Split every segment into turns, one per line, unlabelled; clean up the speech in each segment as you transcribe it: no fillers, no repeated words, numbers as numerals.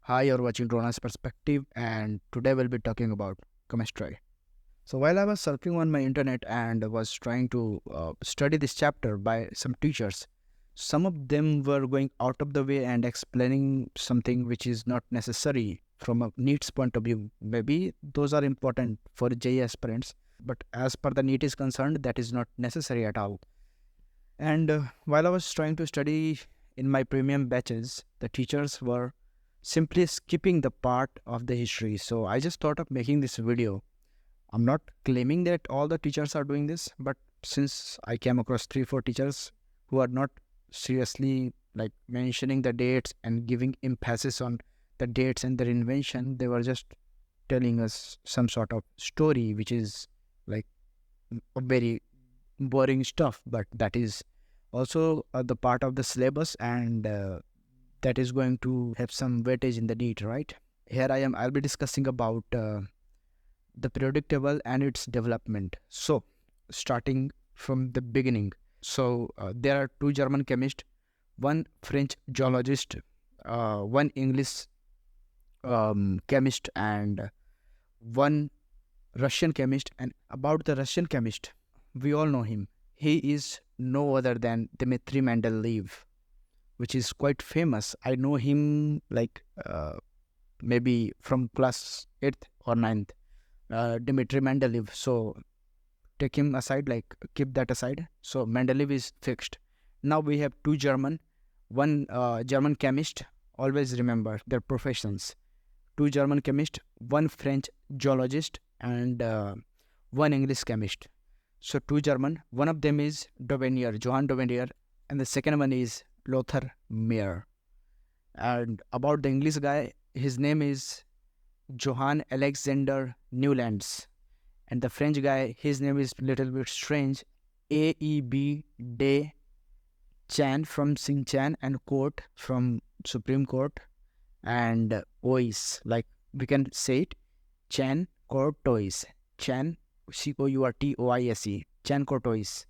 Hi, you're watching Rona's Perspective, and today we'll be talking about chemistry. So, while I was surfing on my internet and was trying to study this chapter by some teachers, some of them were going out of the way and explaining something which is not necessary from a NEET's point of view. Maybe those are important for JE aspirants, but as per the NEET is concerned, that is not necessary at all. And while I was trying to study in my premium batches, the teachers were simply skipping the part of the history. So I just thought of making this video. I'm not claiming that all the teachers are doing this, but since I came across 3-4 teachers who are not seriously like mentioning the dates and giving emphasis on the dates and their invention, they were just telling us some sort of story which is like a very boring stuff, but that is also the part of the syllabus, and that is going to have some weightage in the NEET, right? Here I'll be discussing about the periodic table and its development. So, starting from the beginning. So, there are two German chemists, one French geologist, one English chemist, and one Russian chemist. And about the Russian chemist, we all know him. He is no other than Dmitry Mendeleev, which is quite famous. I know him like maybe from class 8th or ninth. Dmitry Mendeleev. So take him aside, like keep that aside. So Mendeleev is fixed. Now we have two German, one German chemist. Always remember their professions. Two German chemists, one French geologist, and one English chemist. So two German. One of them is Dauvergne, Johann Dauvergne, and the second one is Lothar Meyer. And about the English guy, his name is Johann Alexander Newlands. And the French guy, his name is a little bit strange, A.E.B. de Chan from Xinjiang and Court from Supreme Court, and Ois, like we can say it, Chan Courtois. Chan, Courtoise. Chan Courtois.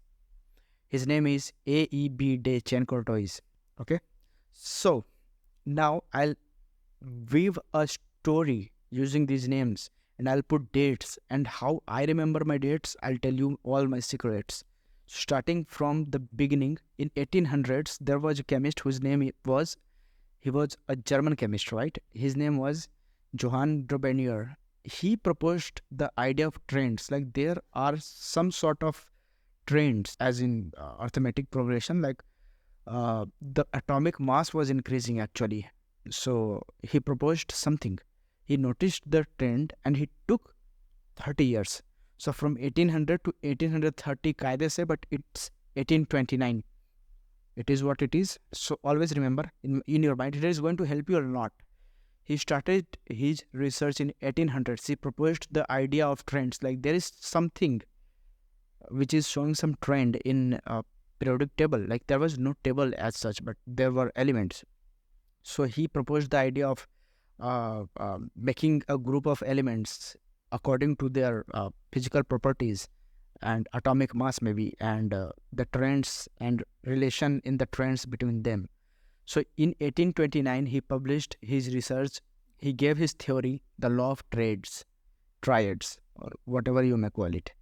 His name is A.E.B. de Chan Courtois. Okay. So now I'll weave a story using these names, and I'll put dates and how I remember my dates. I'll tell you all my secrets. Starting from the beginning, in 1800s, there was a chemist whose name was, he was a German chemist, right? His name was Johann Dauvergne. He proposed the idea of trends. Like there are some sort of trends, as in arithmetic progression, like the atomic mass was increasing actually. So he proposed something. He noticed the trend and he took 30 years. So from 1800 to 1830, kaide se, but it's 1829. It is what it is. So always remember in your mind, it is going to help you a lot. He started his research in 1800s. He proposed the idea of trends. Like there is something which is showing some trend in a periodic table. Like there was no table as such, but there were elements. So he proposed the idea of making a group of elements according to their physical properties and atomic mass maybe, and the trends and relation in the trends between them. So in 1829 he published his research. He gave his theory, the law of triads, or whatever you may call it,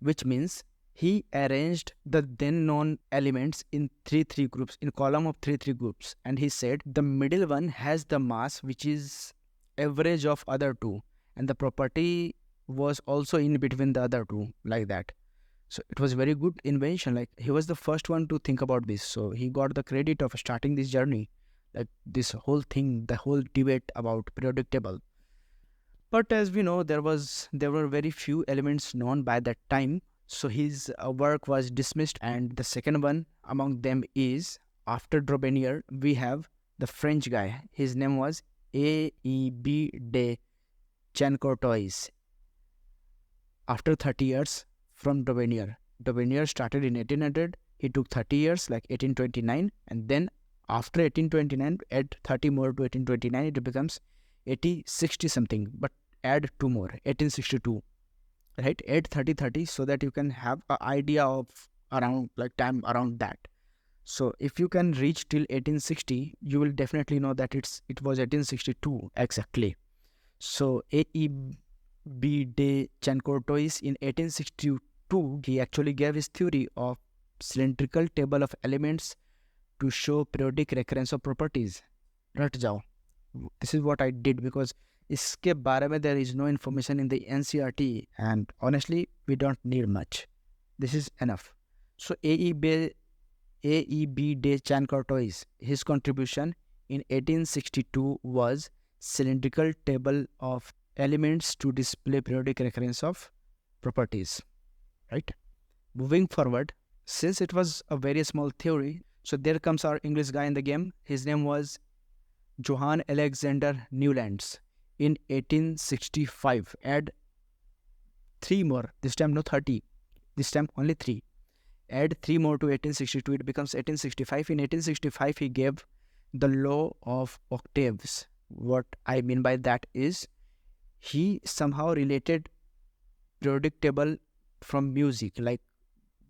which means he arranged the then known elements in three groups, in column of three groups, and he said the middle one has the mass which is average of other two, and the property was also in between the other two, like that. So it was very good invention. Like he was the first one to think about this, so he got the credit of starting this journey, like this whole thing, the whole debate about periodic table. But as we know, there were very few elements known by that time, so his work was dismissed. And the second one among them is, after Dauvergne, we have the French guy. His name was A.E.B. de Chancourtois. After 30 years from Dauvergne, Dauvergne started in 1800. He took 30 years, like 1829, and then after 1829, add 30 more to 1829, it becomes 8060 something. But add 2 more, 1862, right? Add 30 so that you can have an idea of around like time around that. So if you can reach till 1860, you will definitely know that it was 1862 exactly. So A.E.B. de Chancourtois in 1862, he actually gave his theory of cylindrical table of elements to show periodic recurrence of properties. रट जाओ. This is what I did because इसके बारे में there is no information in the NCERT, and honestly we don't need much. This is enough. So A.E.B. de Chancourtois, his contribution in 1862 was cylindrical table of elements to display periodic recurrence of properties, right? Moving forward, since it was a very small theory, so there comes our English guy in the game. His name was Johann Alexander Newlands in 1865. Add 3 more, this time no 30, this time only 3. Add 3 more to 1862, it becomes 1865. In 1865, he gave the law of octaves. What I mean by that is he somehow related periodic table from music, like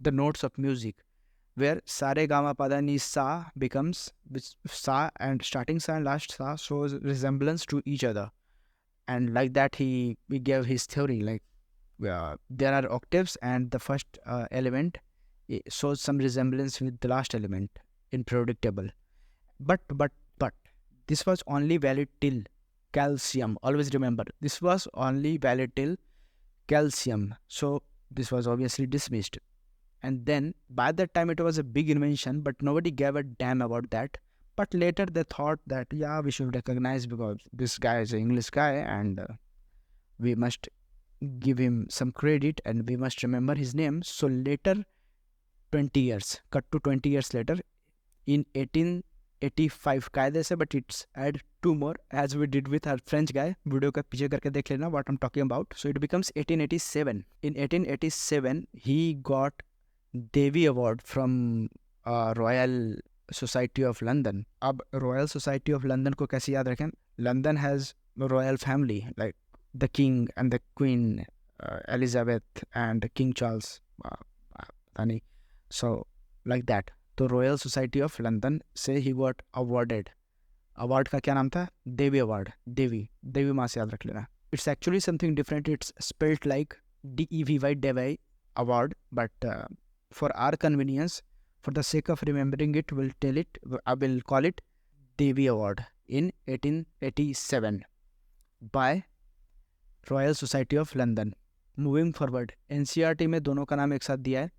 the notes of music, where sa re ga ma pa da ni sa becomes sa, and starting sa and last sa shows resemblance to each other, and like that he gave his theory, like there are octaves and the first element shows some resemblance with the last element in periodic table. But this was only valid till calcium. Always remember, this was only valid till calcium. So this was obviously dismissed. And then by that time it was a big invention, but nobody gave a damn about that. But later they thought that, yeah, we should recognize because this guy is an English guy and we must give him some credit and we must remember his name. So later, 20 years, cut to 20 years later, in 1885 कायदे से, but it's add 2 more as we did with our French guy. Video का पीछे करके देख लेना what I'm talking about. So it becomes 1887. In 1887 he got Davy Award from Royal Society of London. अब Royal Society of London को कैसे याद रखें? London has a royal family like the king and the queen, Elizabeth and King Charles. Funny. So like that. तो royal society of London से he got awarded. Award का क्या नाम था? देवी अवार्ड. देवी माँ से याद रख लेना. It's actually something different. It's spelled like DEVY Devi award, but for our convenience, for the sake of remembering it, I will call it Devi Award in 1887 by Royal Society of London. Moving forward, NCERT में दोनों का नाम एक साथ दिया है.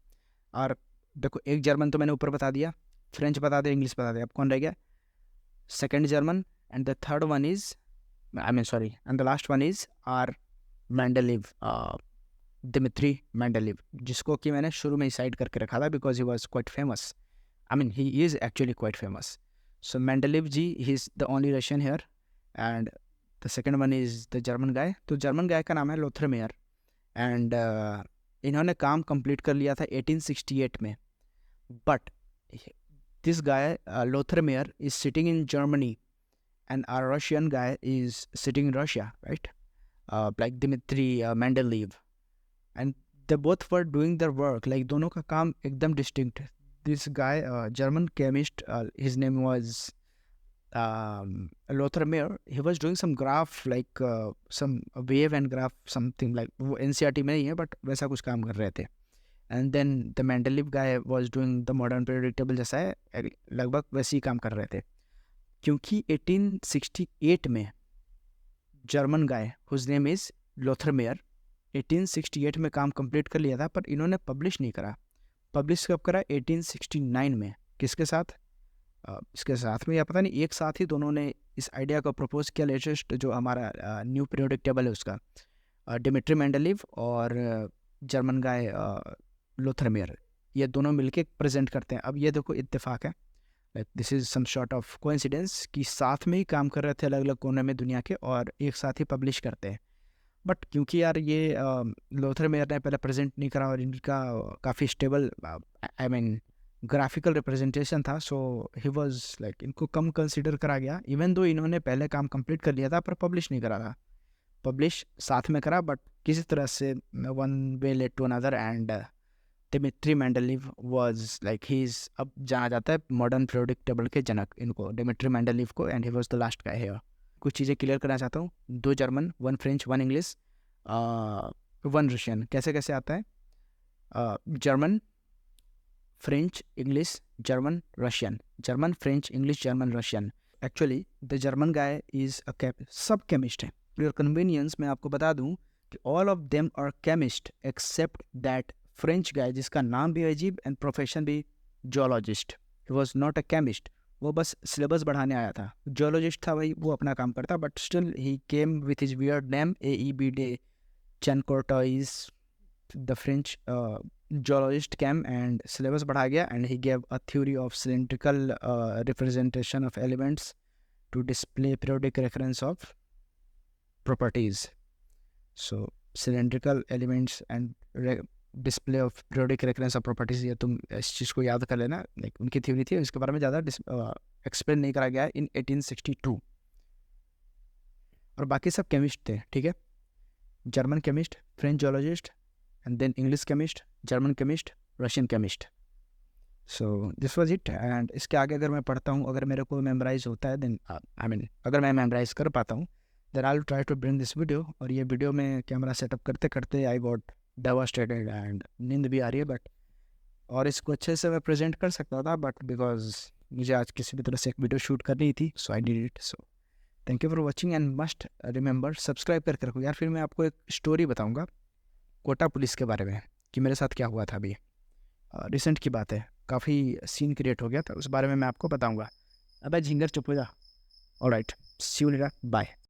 और देखो, एक जर्मन तो मैंने ऊपर बता दिया, फ्रेंच बता दिया, इंग्लिश बता दिया. अब कौन रह गया? Second German. And the third one is and the last one is our Mendeleev, Dmitri Mendeleev, जिसको कि मैंने शुरू में ही साइड करके रखा था because he was quite famous. He is actually quite famous. So Mendeleev ji, he is the only Russian here. And the second one is the German guy. तो German गाय का नाम है लोथर मेयर. एंड इन्होंने काम complete कर लिया था 1868 में. But this guy Lothar Meyer is sitting in Germany and our Russian guy is sitting in Russia, right? Like Dmitry Mendeleev, and they both were doing their work. Like दोनों का काम एकदम distinct. This guy, German chemist, his name was Lothar Meyer. He was doing some graph, like some wave and graph, something like वो NCERT में ही है, but वैसा कुछ काम कर रहे थे. And then the Mendeleev guy was doing the modern periodic table जैसा है, लगभग वैसे ही काम कर रहे थे. क्योंकि 1868 में German guy whose name is Lothar Meyer 1868 में काम कंप्लीट कर लिया था, पर इन्होंने पब्लिश नहीं करा. पब्लिश कब करा? 1869 में. किसके साथ? इसके साथ में, या पता नहीं, एक साथ ही दोनों ने इस आइडिया को प्रपोज किया. लेटेस्ट जो हमारा न्यू पीरियोडिक टेबल है उसका, डिमिट्री मेंडेलीव और जर्मन गाय लोथर मेयर, ये दोनों मिलके प्रेजेंट करते हैं. अब ये देखो इत्तेफाक है, like this is some sort of coincidence कि साथ में ही काम कर रहे थे अलग अलग कोने में दुनिया के और एक साथ ही पब्लिश करते हैं. बट क्योंकि यार ये लोथर मेयर ने पहले प्रेजेंट नहीं करा और इनका काफ़ी स्टेबल ग्राफिकल रिप्रेजेंटेशन था, सो ही वाज लाइक, इनको कम कंसिडर करा गया. इवन दो इन्होंने पहले काम कंप्लीट कर लिया था पर पब्लिश नहीं करा था. पब्लिश साथ में करा, बट किसी तरह से one way led to another, and Dmitri Mendeleev was like he is, अब जाना जाता है मॉडर्न पीरियोडिक टेबल के जनक इनको, डिमिट्री मेंडलीव को, and he was the last guy here. कुछ चीज़ें क्लियर करना चाहता हूँ, 2 जर्मन, 1 फ्रेंच, 1 इंग्लिश, 1 रशियन। कैसे कैसे आता है? German, French, English, German, Russian, German, French, English, German, Russian. Actually the German guy is सब केमिस्ट है। फॉर योर कन्वीनियंस मैं आपको बता दूं कि all of them are chemist except that French guy, जिसका नाम भी अजीब एंड प्रोफेशन भी geologist. He was not a chemist, वो बस सिलेबस बढ़ाने आया था। जियोलॉजिस्ट था भाई, वो अपना काम करता, but still he came with his weird name AEB de Chancourtois. The French geologist came and syllabus बढ़ा गया, and he gave a theory of cylindrical representation of elements to display periodic recurrence of properties. So cylindrical elements and display of periodic recurrence of properties, ये तुम इस चीज़ को याद कर लेना। Like उनकी थ्योरी थी, इसके बारे में ज़्यादा एक्सप्लेन नहीं करा गया इन 1862। और बाकी सब केमिस्ट थे, ठीक है। German chemist, French geologist, and then English chemist, German chemist, Russian chemist. So this was it। and इसके आगे अगर मैं पढ़ता हूँ, अगर मेरे को मेमोराइज होता है then अगर मैं मेमोराइज कर पाता हूँ then I'll try to bring this video। और ये वीडियो में कैमरा सेटअप करते करते I got devastated and नींद भी आ रही है, बट और इसको अच्छे से मैं प्रेजेंट कर सकता था, बट बिकॉज मुझे आज किसी भी तरह से एक वीडियो शूट करनी थी, so I did it. So thank you for watching and must remember subscribe करके रखो यार। फिर मैं आपको एक स्टोरी बताऊँगा कोटा पुलिस के बारे में कि मेरे साथ क्या हुआ था। अभी रिसेंट की बात है, काफ़ी सीन क्रिएट हो गया था, उस बारे में मैं आपको बताऊंगा। अबे झिंगर चुप हो जा। Alright, see you later, bye.